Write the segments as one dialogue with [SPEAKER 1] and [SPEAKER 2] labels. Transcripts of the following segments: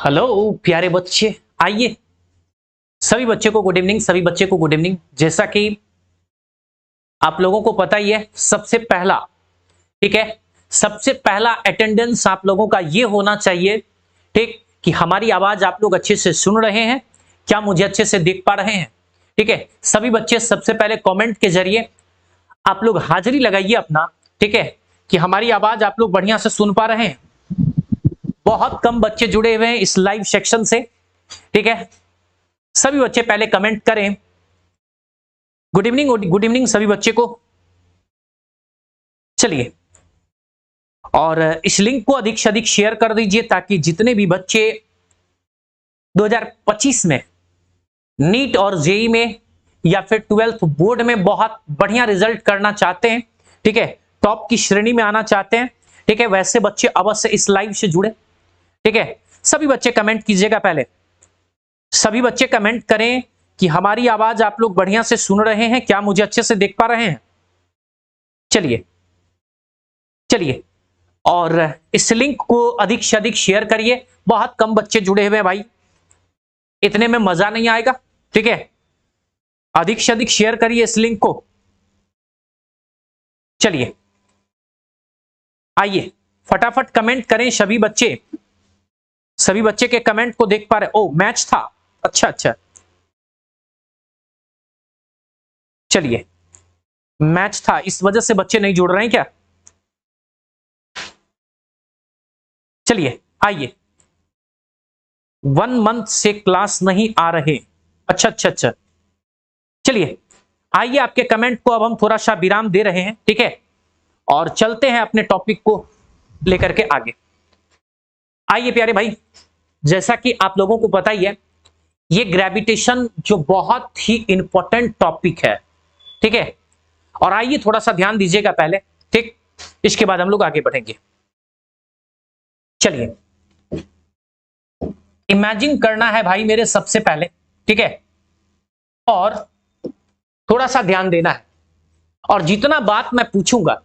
[SPEAKER 1] Hello प्यारे बच्चे, आइए। सभी बच्चे को गुड इवनिंग, सभी बच्चे को गुड इवनिंग। जैसा कि आप लोगों को पता ही है, सबसे पहला, ठीक है, सबसे पहला अटेंडेंस आप लोगों का ये होना चाहिए, ठीक, कि हमारी आवाज आप लोग अच्छे से सुन रहे हैं, क्या मुझे अच्छे से देख पा रहे हैं। ठीक है, सभी बच्चे सबसे पहले कमेंट के जरिए आप लोग हाजिरी लगाइए अपना, ठीक है, कि हमारी आवाज आप लोग बढ़िया से सुन पा रहे हैं। बहुत कम बच्चे जुड़े हुए हैं इस लाइव सेक्शन से, ठीक है। सभी बच्चे पहले कमेंट करें। गुड इवनिंग, गुड इवनिंग सभी बच्चे को। चलिए, और इस लिंक को अधिक से अधिक शेयर कर दीजिए ताकि जितने भी बच्चे 2025 में नीट और जेई में या फिर 12th बोर्ड में बहुत बढ़िया रिजल्ट करना चाहते हैं, ठीक है, टॉप की श्रेणी में आना चाहते हैं, ठीक है, वैसे बच्चे अवश्य इस लाइव से जुड़े। ठीक है, सभी बच्चे कमेंट कीजिएगा। पहले सभी बच्चे कमेंट करें कि हमारी आवाज आप लोग बढ़िया से सुन रहे हैं, क्या मुझे अच्छे से देख पा रहे हैं। चलिए चलिए, और इस लिंक को अधिक से अधिक शेयर करिए। बहुत कम बच्चे जुड़े हुए हैं भाई, इतने में मजा नहीं आएगा। ठीक है, अधिक से अधिक शेयर करिए इस लिंक को। चलिए आइए, फटाफट कमेंट करें सभी बच्चे। सभी बच्चे के कमेंट को देख पा रहे। ओ, मैच था, अच्छा अच्छा। चलिए, मैच था इस वजह से बच्चे नहीं जुड़ रहे हैं क्या। चलिए आइए, 1 मंथ से क्लास नहीं आ रहे, अच्छा अच्छा अच्छा। चलिए आइए, आपके कमेंट को अब हम थोड़ा सा विराम दे रहे हैं, ठीक है, और चलते हैं अपने टॉपिक को लेकर के आगे। आइए प्यारे भाई, जैसा कि आप लोगों को पता ही है, ये ग्रेविटेशन जो बहुत ही इंपॉर्टेंट टॉपिक है, ठीक है, और आइए थोड़ा सा ध्यान दीजिएगा पहले, ठीक, इसके बाद हम लोग आगे बढ़ेंगे। चलिए, इमेजिन करना है भाई मेरे सबसे पहले, ठीक है, और थोड़ा सा ध्यान देना है, और जितना बात मैं पूछूंगा,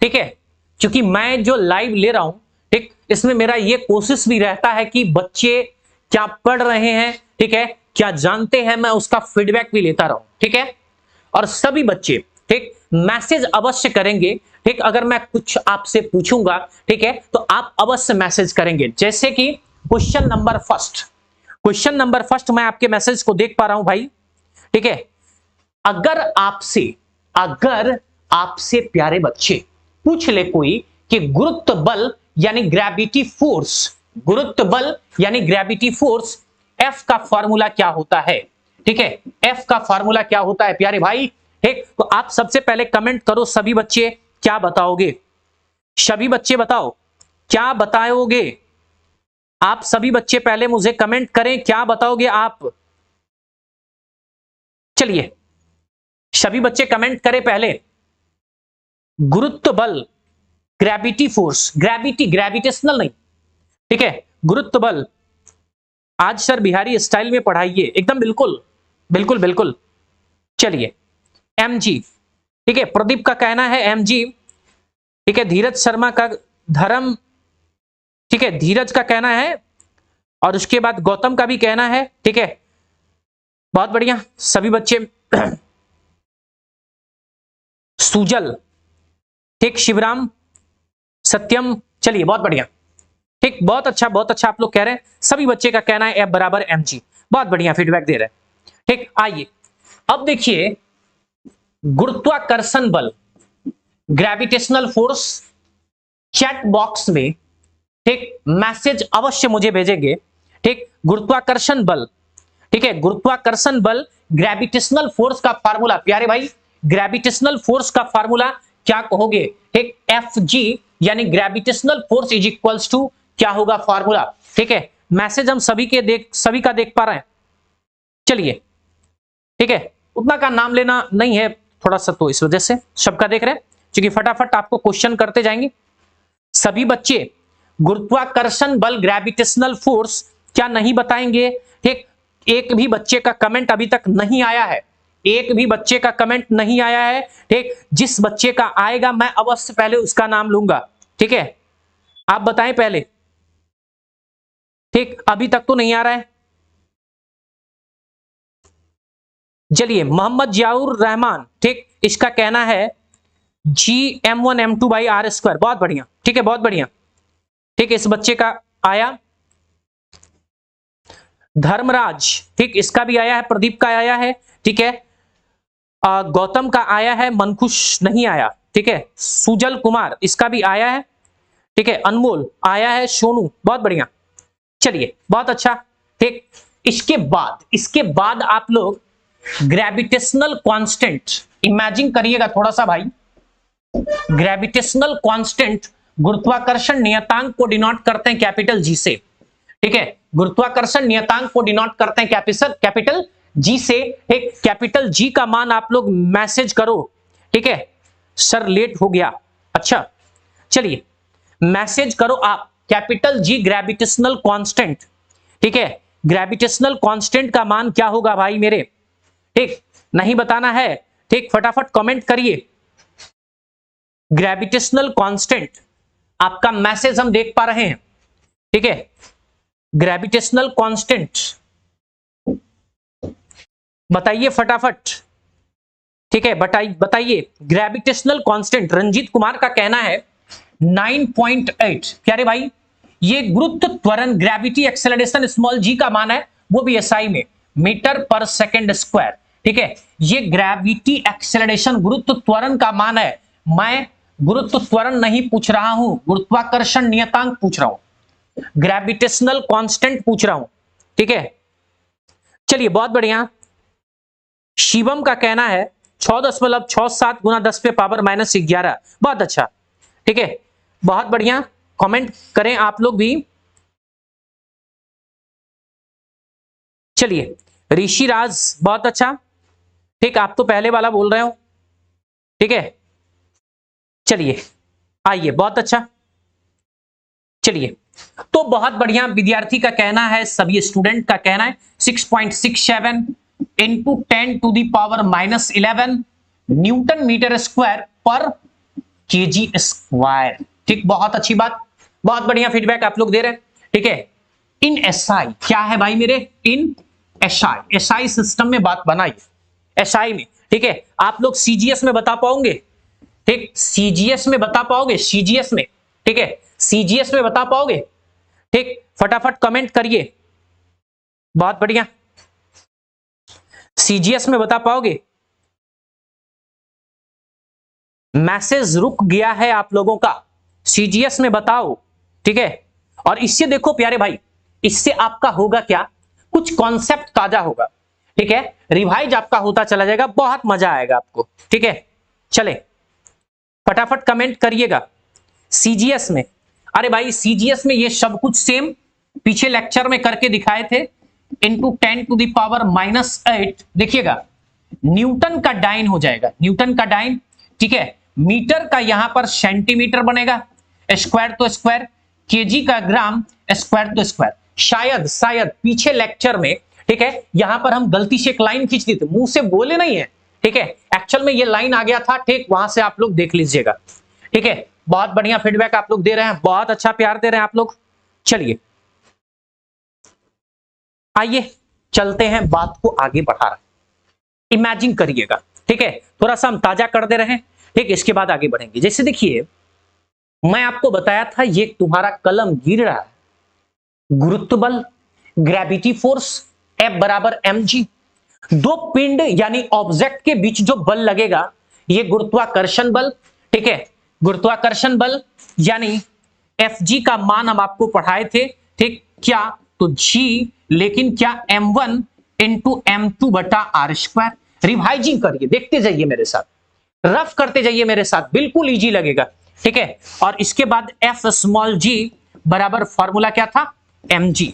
[SPEAKER 1] ठीक है, क्योंकि मैं जो लाइव ले रहा हूं, ठीक, इसमें मेरा ये कोशिश भी रहता है कि बच्चे क्या पढ़ रहे हैं, ठीक है, क्या जानते हैं, मैं उसका फीडबैक भी लेता रहूं, ठीक है। और सभी बच्चे, ठीक, मैसेज अवश्य करेंगे, ठीक, अगर मैं कुछ आपसे पूछूंगा, ठीक है, तो आप अवश्य मैसेज करेंगे। जैसे कि क्वेश्चन नंबर फर्स्ट मैं आपके मैसेज को देख पा रहा हूं भाई, ठीक है। अगर आपसे प्यारे बच्चे पूछ ले कोई कि गुरुत्व बल यानी ग्रेविटी फोर्स एफ का फॉर्मूला क्या होता है, ठीक है, एफ का फॉर्मूला क्या होता है प्यारे भाई, ठीक, तो आप सबसे पहले कमेंट करो सभी बच्चे, क्या बताओगे। सभी बच्चे बताओ, क्या बताओगे। आप सभी बच्चे पहले मुझे कमेंट करें, क्या बताओगे आप। चलिए, सभी बच्चे कमेंट करें पहले। गुरुत्व बल, ग्रेविटेशनल नहीं, ठीक है, गुरुत्व बल। आज सर बिहारी स्टाइल में पढ़ाइए, एकदम बिल्कुल बिल्कुल बिल्कुल। चलिए, mg, ठीक है, प्रदीप का कहना है mg, ठीक है, धीरज शर्मा का धर्म, ठीक है, धीरज का कहना है, और उसके बाद गौतम का भी कहना है, ठीक है, बहुत बढ़िया सभी बच्चे। सुजल, ठीक, शिवराम, सत्यम, चलिए बहुत बढ़िया, ठीक, बहुत अच्छा आप लोग कह रहे हैं। सभी बच्चे का कहना है F बराबर mg, बहुत बढ़िया फीडबैक दे रहे हैं, ठीक। आइए अब देखिए, गुरुत्वाकर्षण बल, ग्रेविटेशनल फोर्स, चैट बॉक्स में, ठीक, मैसेज अवश्य मुझे भेजेंगे, ठीक, गुरुत्वाकर्षण बल, ठीक है, गुरुत्वाकर्षण बल ग्रेविटेशनल फोर्स का फार्मूला, प्यारे भाई ग्रेविटेशनल फोर्स का फार्मूला क्या कहोगे, ठीक, एफ जी यानी gravitational force is equals to क्या होगा फार्मूला, ठीक है। मैसेज हम सभी का देख पा रहे हैं। चलिए, ठीक है, उतना का नाम लेना नहीं है थोड़ा सा, तो इस वजह से सबका देख रहे हैं, क्योंकि फटाफट आपको क्वेश्चन करते जाएंगे सभी बच्चे। गुरुत्वाकर्षण बल ग्रेविटेशनल फोर्स क्या नहीं बताएंगे, ठीक, एक भी बच्चे का कमेंट अभी तक नहीं आया है, एक भी बच्चे का कमेंट नहीं आया है, ठीक, जिस बच्चे का आएगा मैं अवश्य पहले उसका नाम लूंगा, ठीक है। आप बताएं पहले, ठीक, अभी तक तो नहीं आ रहा है। चलिए, मोहम्मद जियाउर रहमान, ठीक, इसका कहना है Gm1m2/r²। बहुत बढ़िया, ठीक है, बहुत बढ़िया। ठीक, इस बच्चे का आया। धर्मराज, ठीक, इसका भी आया है। प्रदीप का आया है, ठीक है। गौतम का आया है, मनकुश नहीं आया, ठीक है। सुजल कुमार, इसका भी आया है, ठीक है। अनमोल आया है, सोनू, बहुत बढ़िया। चलिए, बहुत अच्छा। ठीक, इसके बाद आप लोग ग्रेविटेशनल कांस्टेंट इमेजिन करिएगा थोड़ा सा भाई। ग्रेविटेशनल कांस्टेंट, गुरुत्वाकर्षण नियतांक को डिनोट करते हैं कैपिटल जी से, ठीक है। गुरुत्वाकर्षण नियतांक को डिनोट करते हैं कैपिटल जी से। एक कैपिटल जी का मान आप लोग मैसेज करो, ठीक है। सर लेट हो गया, अच्छा, चलिए मैसेज करो आप कैपिटल जी ग्रेविटेशनल कांस्टेंट, ठीक है। ग्रेविटेशनल कांस्टेंट का मान क्या होगा भाई मेरे, ठीक, नहीं बताना है, ठीक, फटाफट कमेंट करिए। ग्रेविटेशनल कांस्टेंट, आपका मैसेज हम देख पा रहे हैं, ठीक है। ग्रेविटेशनल कांस्टेंट बताइए फटाफट, ठीक है, बताइए ग्रेविटेशनल कांस्टेंट। रंजीत कुमार का कहना है 9.8। प्यारे भाई, ये गुरुत्व त्वरण ग्रेविटी एक्सेलरेशन स्मॉल जी का मान है, वो भी एसआई में, मीटर पर सेकंड स्क्वायर, ठीक है। ये ग्रेविटी एक्सेलरेशन गुरुत्व त्वरण का मान है। मैं गुरुत्व त्वरण नहीं पूछ रहा हूं, गुरुत्वाकर्षण नियतांक पूछ रहा हूं, ग्रेविटेशनल कांस्टेंट पूछ रहा हूं, ठीक है। चलिए, बहुत बढ़िया। शिवम का कहना है 6.67 गुना 10⁻⁻11। बहुत अच्छा, ठीक है, बहुत बढ़िया। कमेंट करें आप लोग भी। चलिए, ऋषिराज, बहुत अच्छा, ठीक, आप तो पहले वाला बोल रहे हो, ठीक है। चलिए, आइए, बहुत अच्छा। चलिए, तो बहुत बढ़िया विद्यार्थी का कहना है, सभी स्टूडेंट का कहना है 6.67 इंटू 10⁻⁻11 न्यूटन मीटर स्क्वायर पर केजी स्क्वायर। ठीक, बहुत अच्छी बात, बहुत बढ़िया फीडबैक आप लोग दे रहे हैं, ठीक है। इन एसआई क्या है भाई मेरे, इन एसआई सिस्टम में बात बनाई, एसआई में, ठीक है। आप लोग सीजीएस में बता पाओगे, ठीक, सीजीएस में बता पाओगे, सीजीएस में, ठीक है, सीजीएस में बता पाओगे, ठीक, फटाफट कमेंट करिए। बहुत बढ़िया, सीजीएस में बता पाओगे। मैसेज रुक गया है आप लोगों का, सीजीएस में बताओ, ठीक है। और इससे देखो प्यारे भाई, इससे आपका होगा क्या, कुछ कॉन्सेप्ट ताजा होगा, ठीक है, रिवाइज आपका होता चला जाएगा, बहुत मजा आएगा आपको, ठीक है। चले, फटाफट कमेंट करिएगा। सीजीएस में, अरे भाई सीजीएस में ये सब कुछ सेम पीछे लेक्चर में करके दिखाए थे, इंटू 10⁻⁻8। देखिएगा, न्यूटन का डाइन हो जाएगा, न्यूटन का डाइन, ठीक है। मीटर का यहां पर सेंटीमीटर बनेगा, स्क्वायर तो स्क्वायर, केजी का ग्राम, स्क्वायर तो स्क्वायर। शायद पीछे लेक्चर में, ठीक है, यहां पर हम गलती से एक लाइन खींच दी थी, मुंह से बोले नहीं है, ठीक है, एक्चुअल में ये लाइन आ गया था, ठीक, वहां से आप लोग देख लीजिएगा, ठीक है। बहुत बढ़िया फीडबैक आप लोग दे रहे हैं, बहुत अच्छा प्यार दे रहे हैं आप लोग। चलिए, आइए चलते हैं, बात को आगे बढ़ा रहे हैं, इमेजिन करिएगा, ठीक है, थोड़ा सा हम ताजा कर दे रहे हैं, ठीक, इसके बाद आगे बढ़ेंगे। जैसे देखिए, मैं आपको बताया था ये तुम्हारा कलम गिर रहा है, गुरुत्व बल, ग्रेविटी फोर्स, F बराबर mg, दो पिंड यानी ऑब्जेक्ट के बीच जो बल लगेगा ये गुरुत्वाकर्षण बल, ठीक है, गुरुत्वाकर्षण बल यानी Fg का मान हम आपको पढ़ाए थे, ठीक, क्या तो g, लेकिन क्या m1 इंटू m2 बटा आर स्क्वायर। रिवाइजिंग करिए, देखते जाइए मेरे साथ, रफ करते जाइए मेरे साथ, बिल्कुल इजी लगेगा, ठीक है। और इसके बाद F स्मॉल g बराबर फॉर्मूला क्या था, mg।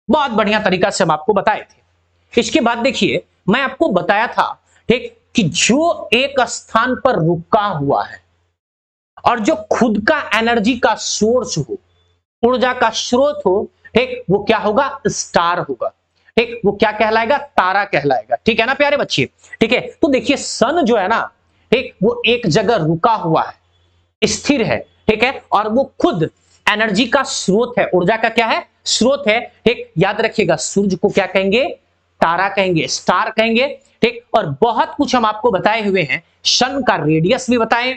[SPEAKER 1] बहुत बढ़िया तरीका से हम आपको बताए थे। इसके बाद देखिए, मैं आपको बताया था, ठीक, कि जो एक स्थान पर रुका हुआ है और जो खुद का एनर्जी का सोर्स हो, ऊर्जा का स्रोत हो, ठीक, वो क्या होगा, स्टार होगा, ठीक, वो क्या कहलाएगा, तारा कहलाएगा, ठीक है ना प्यारे बच्चे, ठीक है। तो देखिए सन जो है ना, ठीक, वो एक जगह रुका हुआ है, स्थिर है, ठीक है, और वो खुद एनर्जी का स्रोत है, ऊर्जा का क्या है, स्रोत है। ठीक, याद रखिएगा सूर्य को क्या कहेंगे, तारा कहेंगे, स्टार कहेंगे। ठीक, और बहुत कुछ हम आपको बताए हुए हैं, सन का रेडियस भी बताए,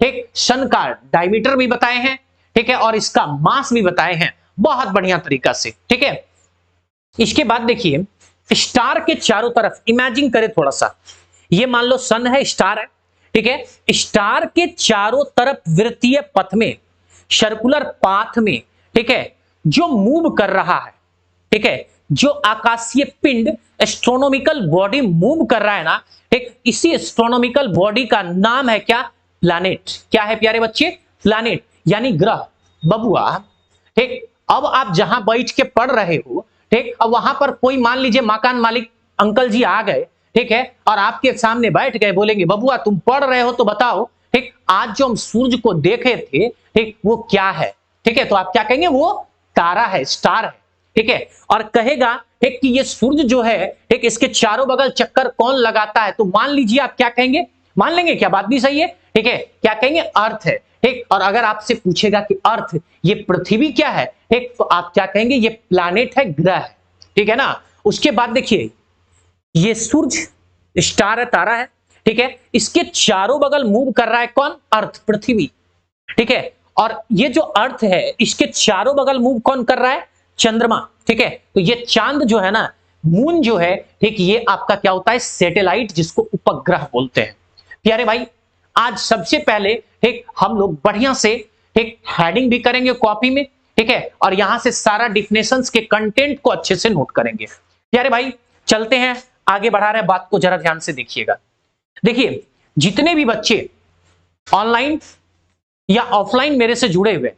[SPEAKER 1] ठीक, सन का डायमीटर भी बताए हैं, ठीक है, और इसका मास भी बताए हैं बहुत बढ़िया तरीका से। ठीक है, इसके बाद देखिए स्टार के चारों तरफ इमेजिन करें थोड़ा सा, ये मान लो सन है, स्टार है, ठीक है, स्टार के चारों तरफ वृत्तीय पथ में, सर्कुलर पाथ में, ठीक है, जो मूव कर रहा है, ठीक है, जो आकाशीय पिंड एस्ट्रोनॉमिकल बॉडी मूव कर रहा है ना, ठीक, इसी एस्ट्रोनॉमिकल बॉडी का नाम है क्या, प्लैनेट। क्या है प्यारे बच्चे, प्लैनेट यानी ग्रह, बबुआ। ठीक, अब आप जहां बैठ के पढ़ रहे हो, ठीक, अब वहां पर कोई मान लीजिए मकान मालिक अंकल जी आ गए, ठीक है, और आपके सामने बैठ गए, बोलेंगे बबुआ तुम पढ़ रहे हो तो बताओ, ठीक, आज जो हम सूरज को देखे थे, ठीक, वो क्या है। ठीक है, तो आप क्या कहेंगे, वो तारा है, स्टार है। ठीक है, और कहेगा ठीक कि ये सूरज जो है, ठीक, इसके चारों बगल चक्कर कौन लगाता है, तो मान लीजिए आप क्या कहेंगे, मान लेंगे क्या, बात भी सही है। ठीक है, क्या कहेंगे, अर्थ है। ठीक, और अगर आपसे पूछेगा कि अर्थ ये पृथ्वी क्या है, ठीक, तो आप क्या कहेंगे, ये प्लैनेट है, ग्रह है। ठीक है ना। उसके बाद देखिए ये सूरज स्टार है, तारा है, ठीक है, इसके चारों बगल मूव कर रहा है कौन, अर्थ, पृथ्वी। ठीक है, और ये जो अर्थ है इसके चारों बगल मूव कौन कर रहा है, चंद्रमा। ठीक है, तो ये चांद जो है ना, मून जो है, ठीक, ये आपका क्या होता है, सैटेलाइट, जिसको उपग्रह बोलते हैं। प्यारे भाई आज सबसे पहले ठीक हम लोग बढ़िया से ठीक हेडिंग भी करेंगे कॉपी में, ठीक है, और यहां से सारा डिफिनेशंस के कंटेंट को अच्छे से नोट करेंगे। प्यारे भाई चलते हैं, आगे बढ़ा रहे हैं बात को, जरा ध्यान से देखिएगा। देखिए जितने भी बच्चे ऑनलाइन या ऑफलाइन मेरे से जुड़े हुए,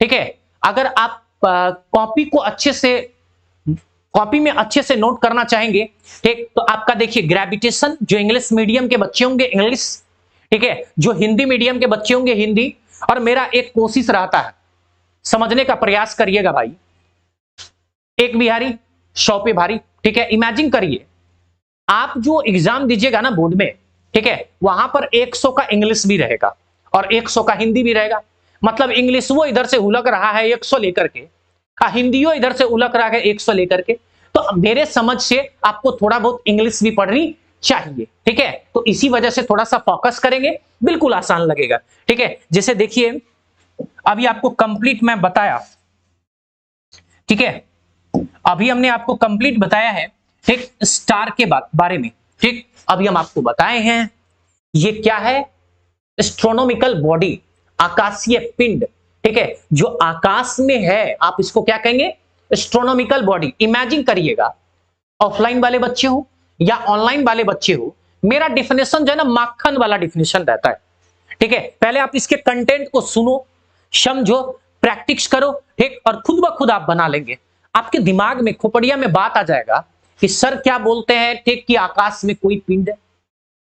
[SPEAKER 1] ठीक है, अगर आप कॉपी को अच्छे से, कॉपी में अच्छे से नोट करना चाहेंगे, ठीक, तो आपका देखिए ग्रेविटेशन, जो इंग्लिश मीडियम के बच्चे होंगे इंग्लिश, ठीक है, जो हिंदी मीडियम के बच्चे होंगे हिंदी, और मेरा एक कोशिश रहता है, समझने का प्रयास करिएगा भाई, एक बिहारी 100 पे भारी। ठीक है, इमेजिन करिए आप जो एग्जाम दीजिएगा ना बोर्ड में, ठीक है, वहां पर 100 का इंग्लिश भी रहेगा और 100 का हिंदी भी रहेगा। मतलब इंग्लिश वो इधर से उलग रहा है 100 लेकर के, हिंदी इधर से उलग रहा है 100 लेकर के, तो मेरे समझ से आपको थोड़ा बहुत इंग्लिश भी पढ़नी चाहिए। ठीक है, तो इसी वजह से थोड़ा सा फोकस करेंगे, बिल्कुल आसान लगेगा। ठीक है, जैसे देखिए अभी आपको कंप्लीट मैं बताया, ठीक है, अभी हमने आपको कंप्लीट बताया है, ठीक, स्टार के बारे में। ठीक, अभी हम आपको बताए हैं ये क्या है, एस्ट्रोनॉमिकल बॉडी, आकाशीय पिंड, ठीक है, जो आकाश में है, आप इसको क्या कहेंगे, एस्ट्रोनॉमिकल बॉडी। इमेजिन करिएगा ऑफलाइन वाले बच्चे हो या ऑनलाइन वाले बच्चे हो, मेरा डिफिनेशन जो है ना माखन वाला डिफिनेशन रहता है। ठीक है, पहले आप इसके कंटेंट को सुनो, समझो, प्रैक्टिस करो, ठीक, और खुद ब खुद आप बना लेंगे। आपके दिमाग में खोपड़िया में बात आ जाएगा कि सर क्या बोलते हैं, ठीक, कि आकाश में कोई पिंड है,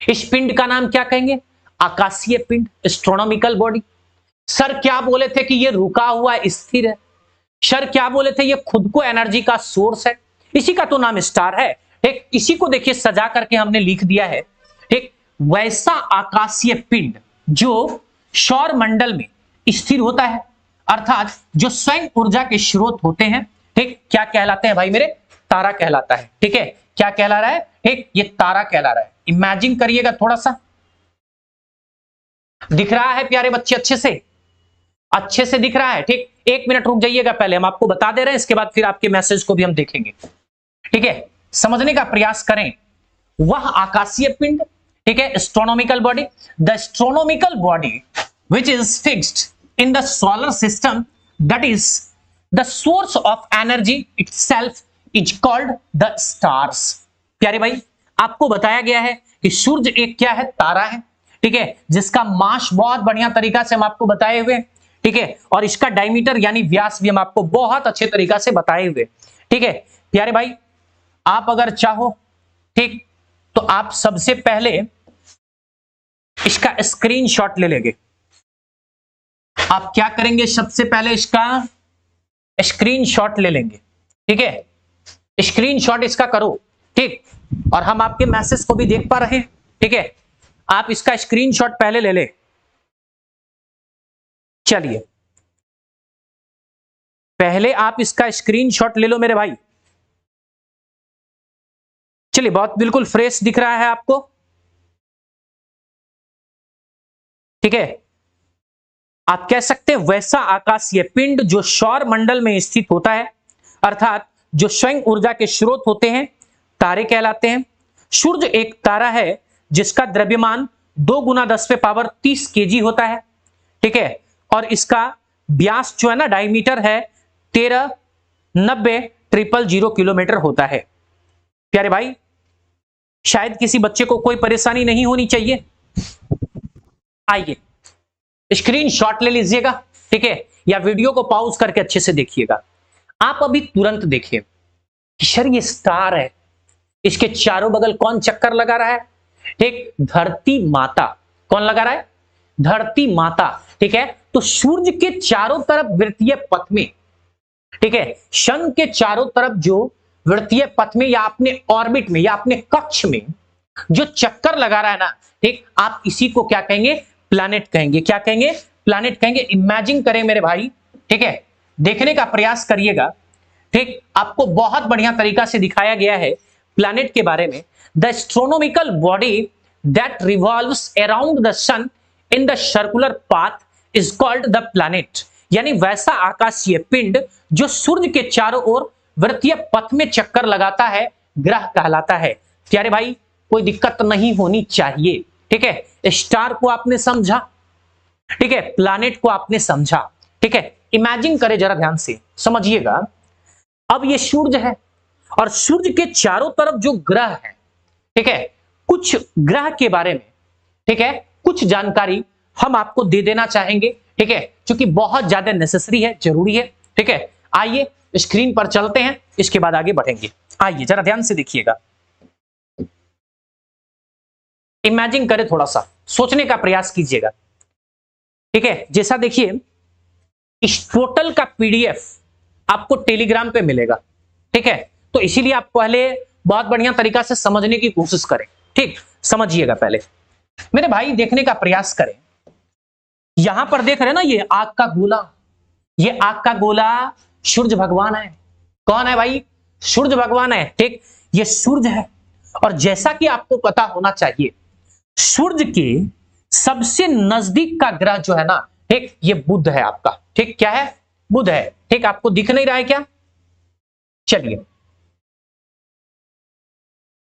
[SPEAKER 1] इस पिंड का नाम क्या कहेंगे, आकाशीय पिंड, एस्ट्रोनॉमिकल बॉडी। सर क्या बोले थे कि ये रुका हुआ स्थिर है, सर क्या बोले थे ये खुद को एनर्जी का सोर्स है, इसी का तो नाम स्टार है। ठीक, इसी को देखिए सजा करके हमने लिख दिया है। ठीक, वैसा आकाशीय पिंड जो सौर मंडल में स्थिर होता है, अर्थात जो स्वयं ऊर्जा के स्रोत होते हैं, ठीक, क्या कहलाते हैं भाई मेरे, तारा कहलाता है। ठीक है, क्या कहला रहा है, ठीक, ये तारा कहला रहा है। इमेजिन करिएगा थोड़ा सा, दिख रहा है प्यारे बच्चे, अच्छे से दिख रहा है। ठीक, एक मिनट रुक जाइएगा, पहले हम आपको बता दे रहे हैं, इसके बाद फिर आपके मैसेज को भी हम देखेंगे। ठीक है, समझने का प्रयास करें। वह आकाशीय पिंड, ठीक है, astronomical body, the astronomical body which is fixed in the solar system, that is the source of energy itself is called the stars. प्यारे भाई आपको बताया गया है कि सूर्य एक क्या है, तारा है, ठीक है, जिसका मास बहुत बढ़िया तरीका से हम आपको बताए हुए, ठीक है, और इसका डायमीटर यानी व्यास भी हम आपको बहुत अच्छे तरीका से बताए हुए। ठीक है प्यारे भाई, आप अगर चाहो, ठीक, तो आप सबसे पहले इसका स्क्रीनशॉट ले लेंगे। आप क्या करेंगे, सबसे पहले इसका स्क्रीनशॉट ले लेंगे। ठीक है, स्क्रीनशॉट इसका करो, ठीक, और हम आपके मैसेज को भी देख पा रहे हैं। ठीक है, आप इसका स्क्रीनशॉट पहले ले ले। चलिए पहले आप इसका स्क्रीनशॉट ले लो मेरे भाई। चलिए, बहुत बिल्कुल फ्रेश दिख रहा है आपको, ठीक है। आप कह सकते हैं वैसा आकाशीय पिंड जो सौर मंडल में स्थित होता है, अर्थात जो स्वयं ऊर्जा के स्रोत होते हैं, तारे कहलाते हैं। सूर्य एक तारा है जिसका द्रव्यमान 2 गुना 10⁻30 kg होता है, ठीक है। और इसका व्यास जो है ना, डायमीटर है 1390,000 किलोमीटर होता है। प्यारे भाई, शायद किसी बच्चे को कोई परेशानी नहीं होनी चाहिए। आइए स्क्रीनशॉट ले लीजिएगा, ठीक है, या वीडियो को पॉज करके अच्छे से देखिएगा। आप अभी तुरंत देखिए कि सर ये स्टार है, इसके चारों बगल कौन चक्कर लगा रहा है? एक धरती माता। कौन लगा रहा है? धरती माता, ठीक है। तो सूर्य के चारों तरफ वृत्तीय पथ में, ठीक है, सन के चारों तरफ जो वृत्तीय पथ में या अपने ऑर्बिट में या अपने कक्ष में जो चक्कर लगा रहा है ना, ठीक, आप इसी को क्या कहेंगे? प्लैनेट कहेंगे। क्या कहेंगे? प्लैनेट कहेंगे। इमेजिन करें मेरे भाई, ठीक है, देखने का प्रयास करिएगा, ठीक। आपको बहुत बढ़िया तरीका से दिखाया गया है प्लैनेट के बारे में। The astronomical body that revolves around the sun in the circular path is called the planet. यानी वैसा आकाशीय पिंड जो सूर्य के चारों ओर वृत्तीय पथ में चक्कर लगाता है, ग्रह कहलाता है। प्यारे भाई, कोई दिक्कत नहीं होनी चाहिए, ठीक है। स्टार को आपने समझा, ठीक है, प्लैनेट को आपने समझा, ठीक है। इमेजिन करें, जरा ध्यान से समझिएगा। अब ये सूर्य है और सूर्य के चारों तरफ जो ग्रह है, ठीक है, कुछ ग्रह के बारे में, ठीक है, कुछ जानकारी हम आपको दे देना चाहेंगे, ठीक है, क्योंकि बहुत ज्यादा नेसेसरी है, जरूरी है, ठीक है। आइए स्क्रीन पर चलते हैं, इसके बाद आगे बढ़ेंगे। आइए जरा ध्यान से देखिएगा, इमेजिन करें, थोड़ा सा सोचने का प्रयास कीजिएगा, ठीक है। जैसा देखिए, इस टोटल का पीडीएफ आपको टेलीग्राम पे मिलेगा, ठीक है। तो इसीलिए आप पहले बहुत बढ़िया तरीका से समझने की कोशिश करें, ठीक। समझिएगा पहले मेरे भाई, देखने का प्रयास करें। यहां पर देख रहे हैं ना, ये आग का गोला, ये आग का गोला सूर्य भगवान है। कौन है भाई? सूर्य भगवान है, ठीक। ये सूर्य है और जैसा कि आपको पता होना चाहिए, सूर्य के सबसे नजदीक का ग्रह जो है ना, ठीक, ये बुध है आपका, ठीक। क्या है? बुध है, ठीक। आपको दिख नहीं रहा है क्या? चलिए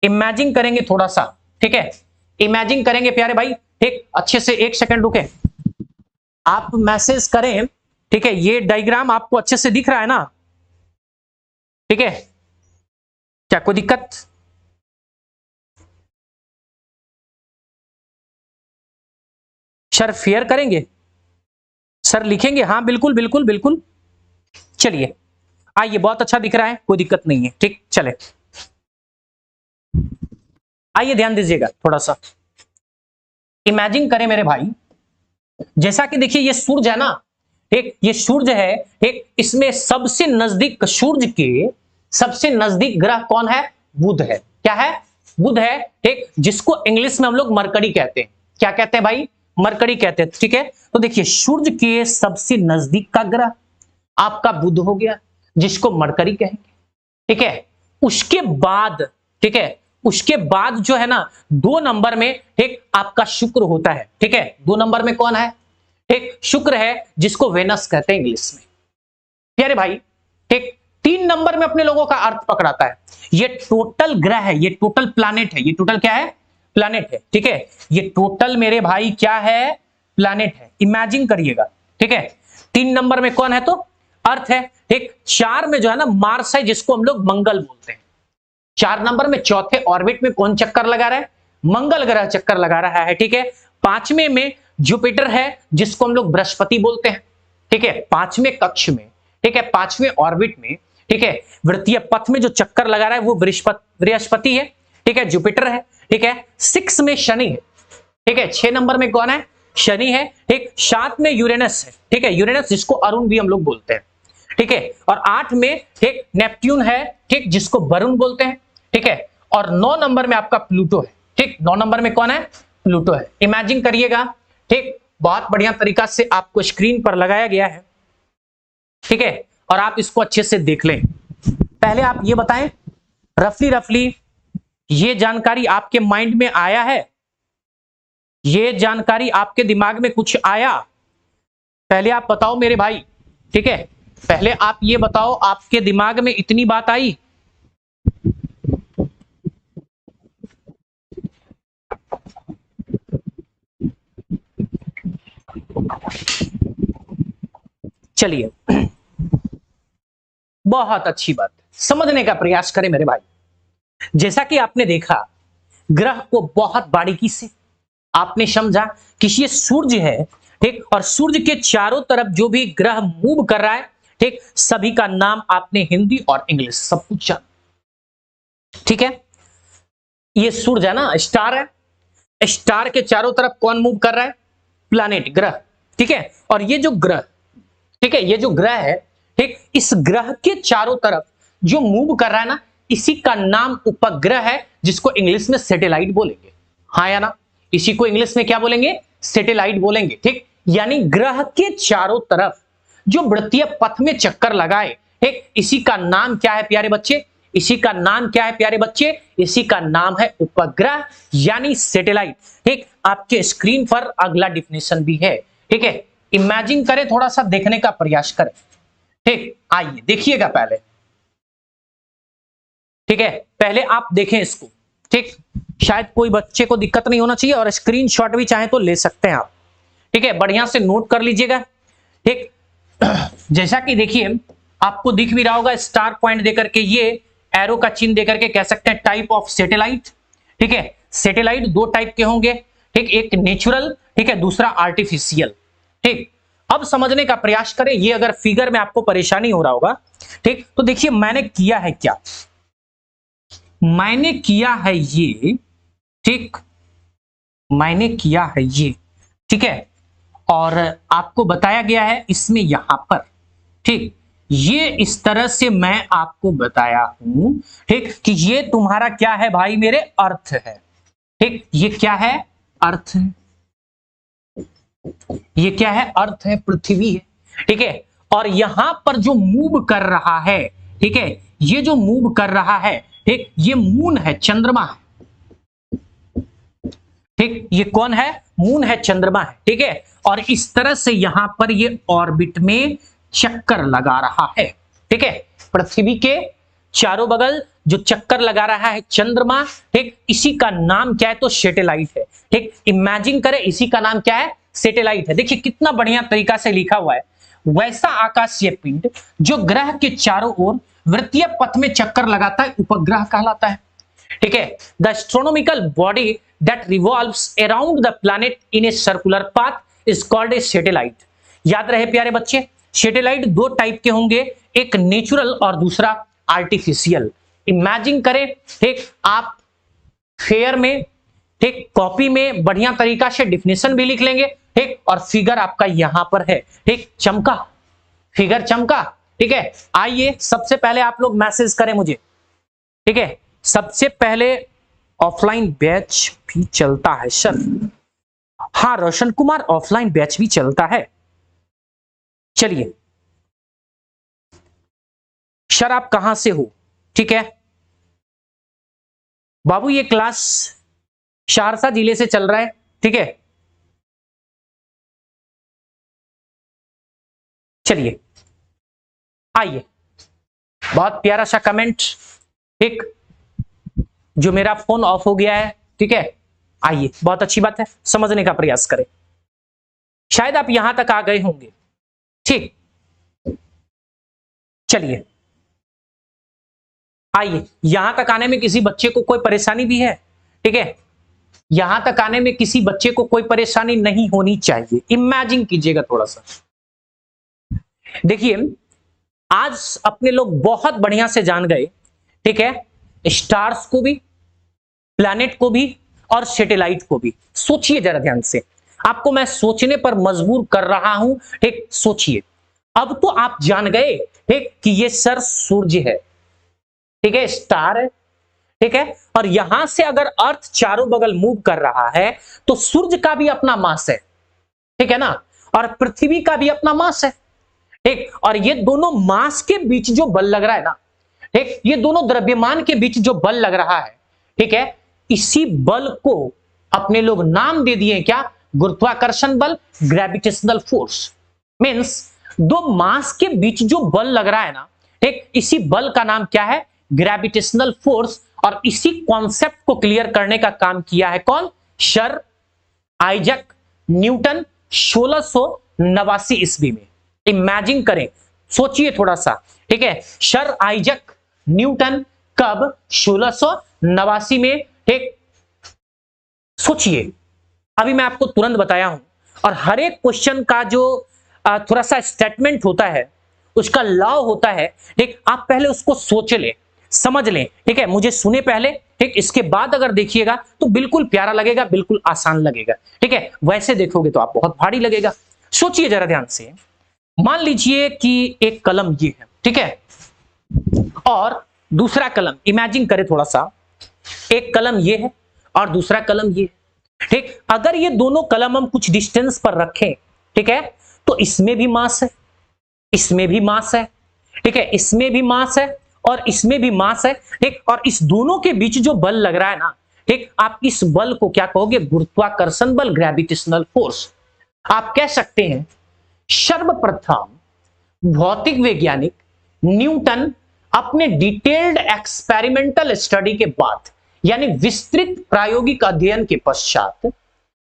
[SPEAKER 1] इमेजिन करेंगे थोड़ा सा, ठीक है, इमेजिन करेंगे प्यारे भाई, ठीक। अच्छे से 1 सेकंड रुके, आप मैसेज करें, ठीक है। ये डायग्राम आपको अच्छे से दिख रहा है ना, ठीक है? क्या कोई दिक्कत? सर शेयर करेंगे, सर लिखेंगे, हाँ बिल्कुल बिल्कुल बिल्कुल। चलिए आइए, बहुत अच्छा दिख रहा है, कोई दिक्कत नहीं है, ठीक। चले आइए ध्यान दीजिएगा थोड़ा सा, इमेजिन करें मेरे भाई, जैसा कि देखिए ये सूर्य है ना, एक ये सूर्य है, एक इसमें सबसे नजदीक, सूर्य के सबसे नजदीक ग्रह कौन है? बुध है। क्या है? बुध है, ठीक, जिसको इंग्लिश में हम लोग मरकरी कहते हैं। क्या कहते हैं भाई? मरकरी कहते हैं, ठीक है। तो देखिए सूर्य के सबसे नजदीक का ग्रह आपका बुध हो गया, जिसको मरकरी कहेंगे, ठीक है। उसके बाद, ठीक है, उसके बाद जो है ना 2 नंबर में, ठीक, आपका शुक्र होता है, ठीक है। 2 नंबर में कौन है? ठीक, शुक्र है, जिसको वेनस कहते हैं इंग्लिश में। प्यारे भाई, ठीक, 3 नंबर में अपने लोगों का अर्थ पकड़ाता है। ये टोटल ग्रह है, ये टोटल प्लैनेट है, ये टोटल क्या है? प्लैनेट है, ठीक है। ये टोटल मेरे भाई क्या है? प्लैनेट है। इमेजिन करिएगा, ठीक है। 3 नंबर में कौन है? तो अर्थ है, ठीक। 4 में जो है ना मार्स है, जिसको हम लोग मंगल बोलते हैं। 4 नंबर में चौथे ऑर्बिट में कौन चक्कर लगा रहा है? मंगल ग्रह चक्कर लगा रहा है, ठीक है। 5वें में जुपिटर है, जिसको हम लोग बृहस्पति बोलते हैं, ठीक है। 5वें कक्ष में, ठीक है, 5वें ऑर्बिट में, ठीक है, वृत्तीय पथ में जो चक्कर लगा रहा है वो बृहस्पति है, ठीक है, जुपिटर है, ठीक है। 6 में शनि है, ठीक है। 6 नंबर में कौन है? शनि है, ठीक। 7 में यूरेनस है, ठीक है, यूरेनस जिसको अरुण भी हम लोग बोलते हैं, ठीक है। और 8 में ठीक नेपट्यून है, ठीक, जिसको वरुण बोलते हैं, ठीक है। और 9 नंबर में आपका प्लूटो है, ठीक। 9 नंबर में कौन है? प्लूटो है। इमेजिन करिएगा, ठीक, बहुत बढ़िया तरीका से आपको स्क्रीन पर लगाया गया है, ठीक है। और आप इसको अच्छे से देख लें। पहले आप ये बताएं, रफली ये जानकारी आपके माइंड में आया है? ये जानकारी आपके दिमाग में कुछ आया? पहले आप बताओ मेरे भाई, ठीक है, पहले आप ये बताओ, आपके दिमाग में इतनी बात आई? चलिए, बहुत अच्छी बात, समझने का प्रयास करें मेरे भाई। जैसा कि आपने देखा, ग्रह को बहुत बारीकी से आपने समझा कि ये सूर्य है, ठीक, और सूर्य के चारों तरफ जो भी ग्रह मूव कर रहा है, ठीक, सभी का नाम आपने हिंदी और इंग्लिश सब कुछ जाना, ठीक है। ये सूर्य है ना, स्टार है, स्टार के चारों तरफ कौन मूव कर रहा है? प्लैनेट, ग्रह, ठीक है। और ये जो ग्रह, ठीक है, ये जो ग्रह है, ठीक, इस ग्रह के चारों तरफ जो मूव कर रहा है ना, इसी का नाम उपग्रह है, जिसको इंग्लिश में सैटेलाइट बोलेंगे। हाँ या ना? इसी को इंग्लिश में क्या बोलेंगे? सैटेलाइट बोलेंगे, ठीक। यानी ग्रह के चारों तरफ जो वृत्तीय पथ में चक्कर लगाए, ठीक, इसी का नाम क्या है प्यारे बच्चे? इसी का नाम क्या है प्यारे बच्चे? इसी का नाम है उपग्रह, यानी सैटेलाइट, ठीक। आपके स्क्रीन पर अगला डिफिनेशन भी है, ठीक है। इमेजिन करें, थोड़ा सा देखने का प्रयास करें, ठीक। आइए देखिएगा पहले, ठीक है, पहले आप देखें इसको, ठीक। शायद कोई बच्चे को दिक्कत नहीं होना चाहिए, और स्क्रीनशॉट भी चाहे तो ले सकते हैं आप, ठीक है, बढ़िया से नोट कर लीजिएगा, ठीक। जैसा कि देखिए, आपको दिख भी रहा होगा स्टार पॉइंट देकर के, ये एरो का चिन्ह देकर के कह सकते हैं टाइप ऑफ सैटेलाइट, ठीक है। सैटेलाइट दो टाइप के होंगे, ठीक, एक नेचुरल, ठीक है, दूसरा आर्टिफिशियल, ठीक। अब समझने का प्रयास करें, ये अगर फिगर में आपको परेशानी हो रहा होगा, ठीक, तो देखिए मैंने किया है क्या, मैंने किया है ये, ठीक, मैंने किया है ये, ठीक है, और आपको बताया गया है इसमें यहां पर, ठीक, ये इस तरह से मैं आपको बताया हूं, ठीक, कि ये तुम्हारा क्या है भाई मेरे? अर्थ है, ठीक। ये क्या है? अर्थ है। ये क्या है? अर्थ है, पृथ्वी है, ठीक है। और यहां पर जो मूव कर रहा है, ठीक है, ये जो मूव कर रहा है, ठीक, ये मून है, चंद्रमा है, ठीक। ये कौन है? मून है, चंद्रमा है, ठीक है। और इस तरह से यहां पर ये ऑर्बिट में चक्कर लगा रहा है, ठीक है। पृथ्वी के चारों बगल जो चक्कर लगा रहा है चंद्रमा, ठीक, इसी का नाम क्या है? तो सैटेलाइट है, ठीक। इमेजिन करें, इसी का नाम क्या है? सैटेलाइट है। देखिए कितना बढ़िया तरीका से लिखा हुआ है, वैसा आकाशीय पिंड जो ग्रह के चारों ओर वृत्तीय पथ में चक्कर लगाता है, उपग्रह कहलाता है, ठीक है। The astronomical body that revolves around the planet in a circular path is called a satellite. याद रहे प्यारे बच्चे, सैटेलाइट दो टाइप के होंगे, एक नेचुरल और दूसरा आर्टिफिशियल। इमेजिन करें, ठीक, आप फेयर में, ठीक, कॉपी में बढ़िया तरीका से डिफिनेशन भी लिख लेंगे, ठीक, और फिगर आपका यहां पर है, ठीक, चमका, फिगर चमका, ठीक है। आइए सबसे पहले आप लोग मैसेज करें मुझे, ठीक है। सबसे पहले ऑफलाइन बैच भी चलता है सर? हाँ रोशन कुमार, ऑफलाइन बैच भी चलता है। चलिए सर, आप कहां से हो? ठीक है बाबू, ये क्लास सहरसा जिले से चल रहा है, ठीक है। चलिए आइए, बहुत प्यारा सा कमेंट, ठीक, जो मेरा फोन ऑफ हो गया है, ठीक है। आइए, बहुत अच्छी बात है, समझने का प्रयास करें। शायद आप यहां तक आ गए होंगे, ठीक। चलिए आइए, यहां तक आने में किसी बच्चे को कोई परेशानी भी है? ठीक है, यहां तक आने में किसी बच्चे को कोई परेशानी नहीं होनी चाहिए। इमेजिन कीजिएगा थोड़ा सा, देखिए आज अपने लोग बहुत बढ़िया से जान गए, ठीक है, स्टार्स को भी, प्लैनेट को भी और सैटेलाइट को भी। सोचिए जरा ध्यान से, आपको मैं सोचने पर मजबूर कर रहा हूं, ठीक, सोचिए। अब तो आप जान गए, ठीक, कि ये सर सूर्य है, ठीक है, स्टार है, ठीक है, और यहां से अगर अर्थ चारों बगल मूव कर रहा है तो सूर्य का भी अपना मास है, ठीक है ना, और पृथ्वी का भी अपना मास है, ठीक, और ये दोनों मास के बीच जो बल लग रहा है ना, ठीक, ये दोनों द्रव्यमान के बीच जो बल लग रहा है, ठीक है, इसी बल को अपने लोग नाम दे दिए क्या, गुरुत्वाकर्षण बल, ग्रेविटेशनल फोर्स। मींस दो मास के बीच जो बल लग रहा है ना, ठीक, इसी बल का नाम क्या है, ग्रेविटेशनल फोर्स। और इसी कॉन्सेप्ट को क्लियर करने का काम किया है कौन, सर आइजैक न्यूटन 1689 ईस्वी में। इमेजिन करें, सोचिए थोड़ा सा, ठीक है, सर आइजैक न्यूटन कब, 1689 में, ठीक, सोचिए। अभी मैं आपको तुरंत बताया हूं, और हर एक क्वेश्चन का जो थोड़ा सा स्टेटमेंट होता है, उसका लॉ होता है, ठीक, आप पहले उसको सोच ले, समझ लें, ठीक है, मुझे सुने पहले, ठीक, इसके बाद अगर देखिएगा तो बिल्कुल प्यारा लगेगा, बिल्कुल आसान लगेगा, ठीक है, वैसे देखोगे तो आप बहुत भारी लगेगा। सोचिए जरा ध्यान से, मान लीजिए कि एक कलम ये है, ठीक है, और दूसरा कलम, इमेजिन करें थोड़ा सा, एक कलम ये है और दूसरा कलम ये है, ठीक, अगर ये दोनों कलम हम कुछ डिस्टेंस पर रखें, ठीक है, तो इसमें भी मास है, इसमें भी मास है, ठीक है, इसमें भी मास है और इसमें भी मास है, ठीक, और इस दोनों के बीच जो बल लग रहा है ना, ठीक, आप इस बल को क्या कहोगे, गुरुत्वाकर्षण बल, ग्रेविटेशनल फोर्स। आप कह सकते हैं सर्वप्रथम भौतिक वैज्ञानिक न्यूटन अपने डिटेल्ड एक्सपेरिमेंटल स्टडी के बाद, यानी विस्तृत प्रायोगिक अध्ययन के पश्चात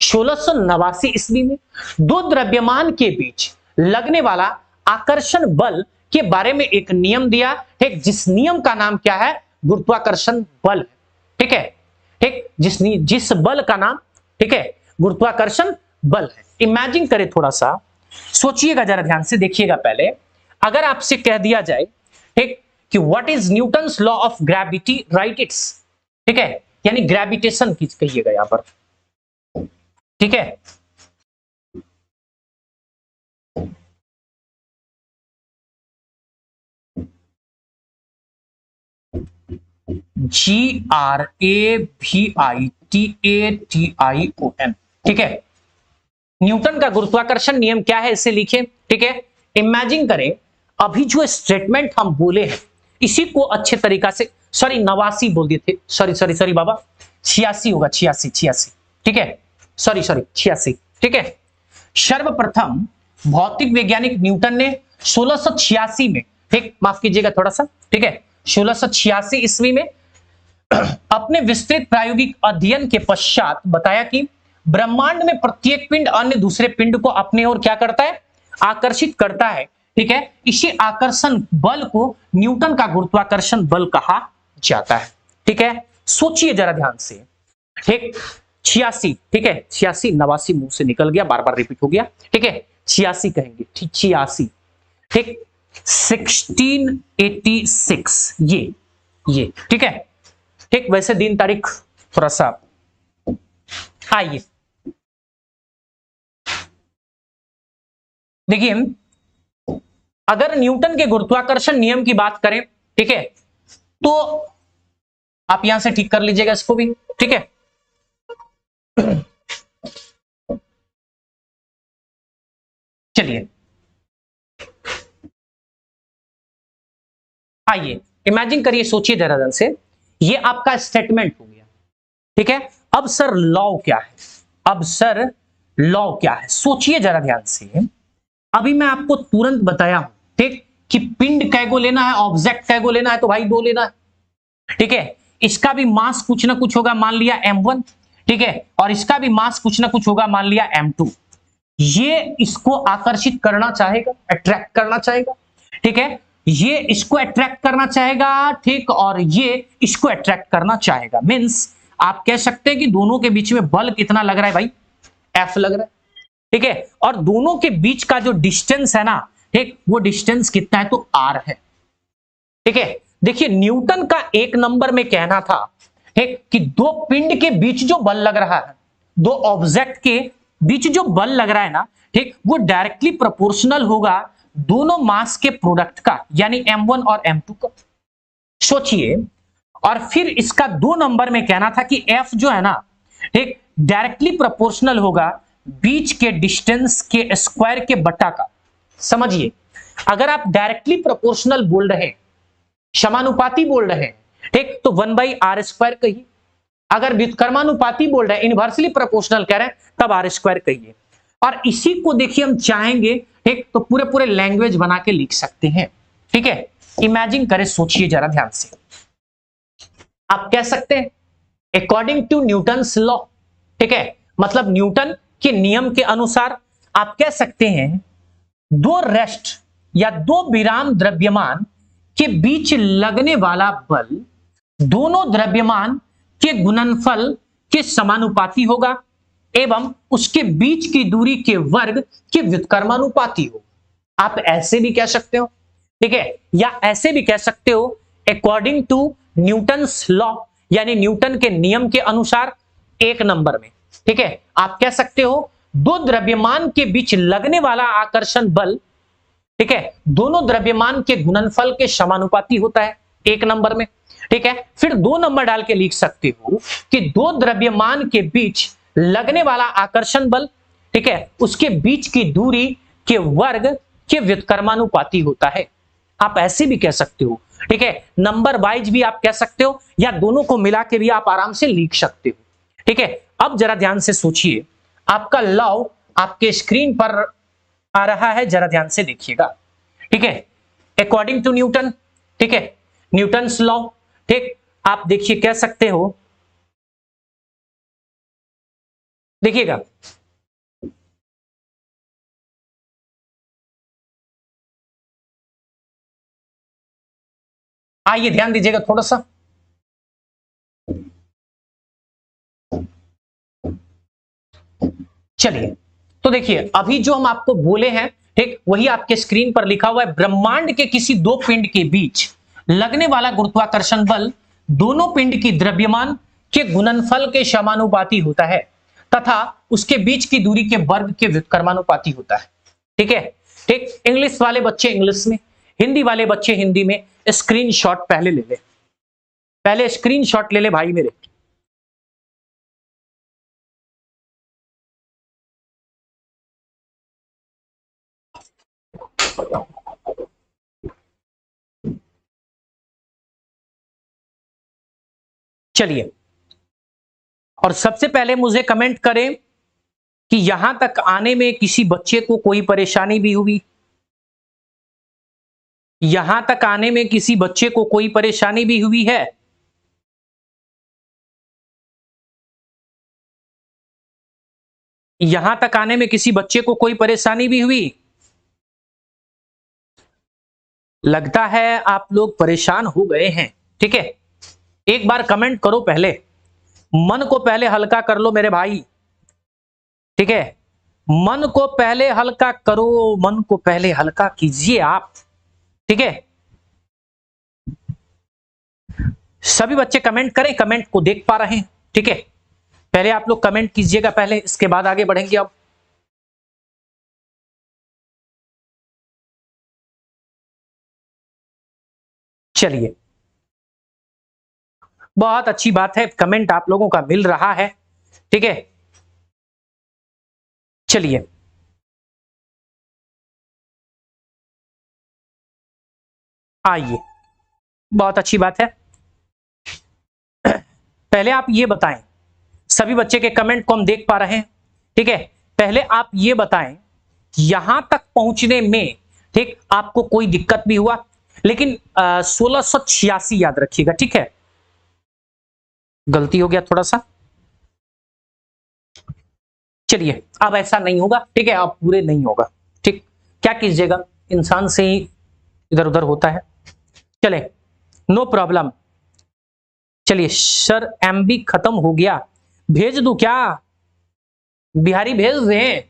[SPEAKER 1] 1689 ईस्वी में दो द्रव्यमान के बीच लगने वाला आकर्षण बल के बारे में एक नियम दिया, ठीक, जिस नियम का नाम क्या है, गुरुत्वाकर्षण बल, ठीक है, ठीक, जिस बल का नाम, ठीक है, गुरुत्वाकर्षण बल है। इमेजिन करें थोड़ा सा, सोचिएगा जरा ध्यान से, देखिएगा पहले, अगर आपसे कह दिया जाए, ठीक, कि what is Newton's law of gravity, right it's, ठीक है, यानी ग्रेविटेशन की कहिएगा यहां पर, ठीक है, GRAVITATION, ठीक है, न्यूटन का गुरुत्वाकर्षण नियम क्या है, इसे लिखें, ठीक है। इमेजिन करें, अभी जो स्टेटमेंट हम बोले हैं, इसी को अच्छे तरीका से, सॉरी 89 बोल दिए थे, सॉरी बाबा, 86 होगा, 86, ठीक है, सॉरी 86, ठीक है। सर्वप्रथम भौतिक वैज्ञानिक न्यूटन ने 1686 में, ठीक, माफ कीजिएगा थोड़ा सा, ठीक है, 1686 ईस्वी में अपने विस्तृत प्रायोगिक अध्ययन के पश्चात बताया कि ब्रह्मांड में प्रत्येक पिंड अन्य दूसरे पिंड को अपने ओर क्या करता है, आकर्षित करता है, ठीक है। इसी आकर्षण बल को न्यूटन का गुरुत्वाकर्षण बल कहा जाता है, ठीक है। सोचिए जरा ध्यान से, ठीक, 86, ठीक है, 86, 89 मुंह से निकल गया, बार बार रिपीट हो गया, ठीक है, 86 कहेंगे, ठीक, 86, ठीक, 1686, ये ठीक है, ठीक। वैसे दिन तारीख थोड़ा सा, आइए देखिए, अगर न्यूटन के गुरुत्वाकर्षण नियम की बात करें, ठीक है, तो आप यहां से ठीक कर लीजिएगा इसको भी, ठीक है। चलिए आइए, इमेजिन करिए, सोचिए जरा ध्यान से, ये आपका स्टेटमेंट हो गया, ठीक है। अब सर लॉ क्या है, अब सर लॉ क्या है, सोचिए जरा ध्यान से। अभी मैं आपको तुरंत बताया हूं, ठीक, कि पिंड कैगो लेना है, ऑब्जेक्ट कैगो लेना है, तो भाई 2 लेना है, ठीक है। इसका भी मास कुछ ना कुछ होगा, मान लिया m1, ठीक है, और इसका भी मास कुछ ना कुछ होगा, मान लिया m2। ये इसको आकर्षित करना चाहेगा, अट्रैक्ट करना चाहेगा, ठीक है, ये इसको अट्रैक्ट करना चाहेगा, ठीक, और ये इसको अट्रैक्ट करना चाहेगा। मींस आप कह सकते हैं कि दोनों के बीच में बल कितना लग रहा है भाई, F लग रहा है, ठीक है, और दोनों के बीच का जो डिस्टेंस है ना, ठीक, वो डिस्टेंस कितना है, तो R है, ठीक है। देखिए, न्यूटन का एक नंबर में कहना था, ठीक, कि दो पिंड के बीच जो बल लग रहा है, दो ऑब्जेक्ट के बीच जो बल लग रहा है ना, ठीक, वो डायरेक्टली प्रोपोर्शनल होगा दोनों मास के प्रोडक्ट का, यानी m1 और m2 का। सोचिए, और फिर इसका 2 नंबर में कहना था कि F जो है ना, ठीक, डायरेक्टली प्रोपोर्शनल होगा बीच के डिस्टेंस के स्क्वायर के बटा का। समझिए, अगर आप डायरेक्टली प्रोपोर्शनल बोल रहे हैं, समानुपाती बोल रहे हैं, ठीक, तो 1/r² कहिए। अगर व्युत्क्रमानुपाती बोल रहे हैं, इनवर्सली प्रोपोर्शनल कह रहे हैं, तब r² कहिए। और इसी को देखिए हम चाहेंगे, ठीक, तो पूरे पूरे लैंग्वेज बना के लिख सकते हैं। ठीक है, इमेजिन करें, सोचिए जरा ध्यान से। आप कह सकते हैं अकॉर्डिंग टू न्यूटन्स लॉ, ठीक है, मतलब न्यूटन के नियम के अनुसार आप कह सकते हैं दो रेस्ट या दो विराम द्रव्यमान के बीच लगने वाला बल दोनों द्रव्यमान के गुणनफल के समानुपाती होगा एवं उसके बीच की दूरी के वर्ग के व्युत्क्रमानुपाती होगा। आप ऐसे भी कह सकते हो, ठीक है, या ऐसे भी कह सकते हो अकॉर्डिंग टू न्यूटन्स लॉ, यानी न्यूटन के नियम के अनुसार 1 नंबर में। ठीक है, आप कह सकते हो दो द्रव्यमान के बीच लगने वाला आकर्षण बल, ठीक है, दोनों द्रव्यमान के गुणनफल के समानुपाती होता है 1 नंबर में। ठीक है, फिर 2 नंबर डाल के लिख सकते हो कि दो द्रव्यमान के बीच लगने वाला आकर्षण बल, ठीक है, उसके बीच की दूरी के वर्ग के व्युत्क्रमानुपाती होता है। आप ऐसे भी कह सकते हो, ठीक है, नंबर वाइज भी आप कह सकते हो, या दोनों को मिला के भी आप आराम से लिख सकते हो। ठीक है, अब जरा ध्यान से सोचिए, आपका लॉ आपके स्क्रीन पर आ रहा है, जरा ध्यान से देखिएगा। ठीक है, अकॉर्डिंग टू न्यूटन, ठीक है, न्यूटन्स लॉ, ठीक, आप देखिए कह सकते हो, देखिएगा, आइए ध्यान दीजिएगा थोड़ा सा। चलिए, तो देखिए अभी जो हम आपको बोले हैं, ठीक, वही आपके स्क्रीन पर लिखा हुआ है। ब्रह्मांड के किसी दो पिंड के बीच लगने वाला गुरुत्वाकर्षण बल दोनों पिंड की द्रव्यमान के गुणनफल के समानुपाती होता है तथा उसके बीच की दूरी के वर्ग के व्युत्क्रमानुपाती होता है। ठीक है, ठीक, इंग्लिश वाले बच्चे इंग्लिश में, हिंदी वाले बच्चे हिंदी में। स्क्रीनशॉट पहले ले ले, पहले स्क्रीनशॉट ले ले भाई मेरे। चलिए, और सबसे पहले मुझे कमेंट करें कि यहां तक आने में किसी बच्चे को कोई परेशानी भी हुई, यहां तक आने में किसी बच्चे को कोई परेशानी भी हुई है? यहां तक आने में किसी बच्चे को कोई परेशानी भी हुई? लगता है आप लोग परेशान हो गए हैं। ठीक है, एक बार कमेंट करो, पहले मन को पहले हल्का कर लो मेरे भाई। ठीक है, मन को पहले हल्का करो, मन को पहले हल्का कीजिए आप। ठीक है, सभी बच्चे कमेंट करें, कमेंट को देख पा रहे हैं। ठीक है, पहले आप लोग कमेंट कीजिएगा पहले, इसके बाद आगे बढ़ेंगे। अब चलिए, बहुत अच्छी बात है, कमेंट आप लोगों का मिल रहा है। ठीक है, चलिए, आइए, बहुत अच्छी बात है। पहले आप ये बताएं, सभी बच्चे के कमेंट को हम देख पा रहे हैं। ठीक है, पहले आप ये बताएं यहां तक पहुंचने में, ठीक, आपको कोई दिक्कत भी हुआ? लेकिन 1686 याद रखिएगा। ठीक है, गलती हो गया थोड़ा सा। चलिए, अब ऐसा नहीं होगा। ठीक है, अब पूरे नहीं होगा। ठीक, क्या कीजिएगा, इंसान से ही इधर उधर होता है। चले, नो प्रॉब्लम। चलिए सर, एमबी खत्म हो गया, भेज दूं क्या? बिहारी भेज दें?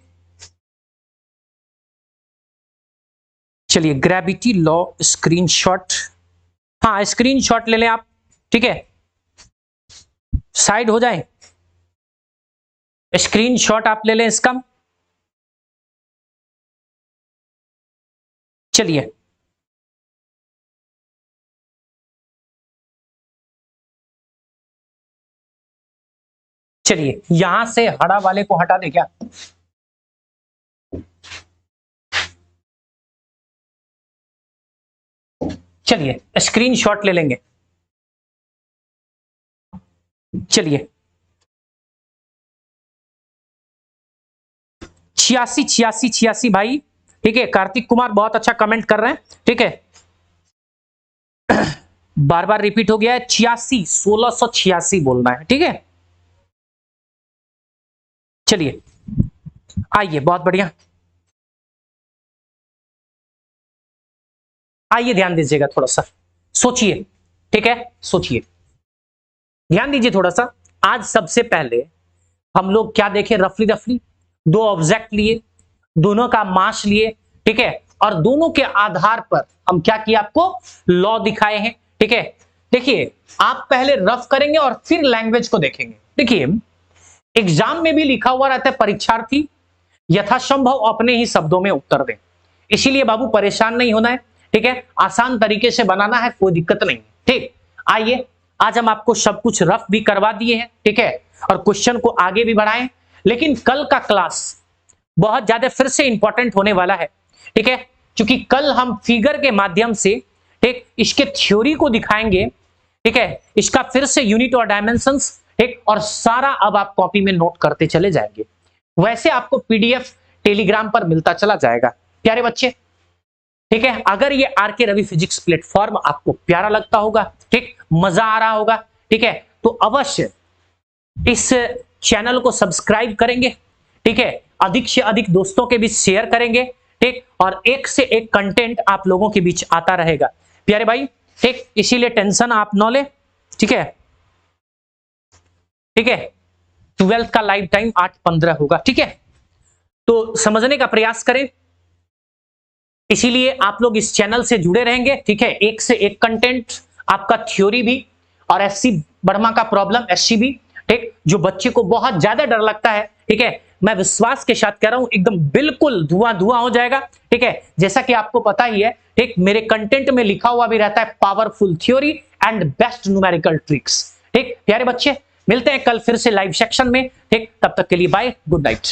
[SPEAKER 1] चलिए, ग्रेविटी लॉ स्क्रीनशॉट, हाँ स्क्रीनशॉट ले लें आप। ठीक है, साइड हो जाए, स्क्रीनशॉट आप ले लें इसका। चलिए, चलिए यहां से हरा वाले को हटा दे क्या? चलिए स्क्रीनशॉट ले लेंगे। चलिए 86 भाई, ठीक है। कार्तिक कुमार बहुत अच्छा कमेंट कर रहे हैं, ठीक है। बार बार रिपीट हो गया है, 1686 बोलना है, ठीक है। चलिए आइए, बहुत बढ़िया। आइए ध्यान दीजिएगा, थोड़ा सा सोचिए, ठीक है, सोचिए, ध्यान दीजिए थोड़ा सा। आज सबसे पहले हम लोग क्या देखें, रफली रफली दो ऑब्जेक्ट लिए, दोनों का मास लिए, ठीक है, और दोनों के आधार पर हम क्या किया, आपको लॉ दिखाए हैं, ठीक है। देखिए आप पहले रफ करेंगे और फिर लैंग्वेज को देखेंगे। देखिए एग्जाम में भी लिखा हुआ रहता है, परीक्षार्थी यथासंभव अपने ही शब्दों में उत्तर दें। इसीलिए बाबू परेशान नहीं होना है, ठीक है, आसान तरीके से बनाना है, कोई दिक्कत नहीं, ठीक। आइए आज हम आपको सब कुछ रफ भी करवा दिए हैं, ठीक है, और क्वेश्चन को आगे भी बढ़ाएं। लेकिन कल का क्लास बहुत ज्यादा फिर से इंपॉर्टेंट होने वाला है, ठीक है, क्योंकि कल हम फिगर के माध्यम से, ठीक, इसके थ्योरी को दिखाएंगे, ठीक है, इसका फिर से यूनिट और डायमेंशंस, ठीक, और सारा अब आप कॉपी में नोट करते चले जाएंगे। वैसे आपको पीडीएफ टेलीग्राम पर मिलता चला जाएगा प्यारे बच्चे, ठीक है। अगर ये आरके रवि फिजिक्स प्लेटफॉर्म आपको प्यारा लगता होगा, ठीक, मजा आ रहा होगा, ठीक है, तो अवश्य इस चैनल को सब्सक्राइब करेंगे, ठीक है, अधिक से अधिक दोस्तों के बीच शेयर करेंगे, ठीक, और एक से एक कंटेंट आप लोगों के बीच आता रहेगा प्यारे भाई, ठीक। इसीलिए टेंशन आप न ले, ठीक है, ठीक है। 12th का लाइव टाइम 8:15 होगा, ठीक है, तो समझने का प्रयास करें। इसीलिए आप लोग इस चैनल से जुड़े रहेंगे, ठीक है, एक से एक कंटेंट, आपका थ्योरी भी और एससी बर्मा का प्रॉब्लम, एससी भी, ठीक, जो बच्चे को बहुत ज्यादा डर लगता है, ठीक है, मैं विश्वास के साथ कह रहा हूं एकदम बिल्कुल धुआं धुआं हो जाएगा, ठीक है। जैसा कि आपको पता ही है, ठीक, मेरे कंटेंट में लिखा हुआ भी रहता है powerful theory and best numerical tricks, ठीक प्यारे बच्चे। मिलते हैं कल फिर से लाइव सेक्शन में, ठीक, तब तक के लिए बाय, गुड नाइट।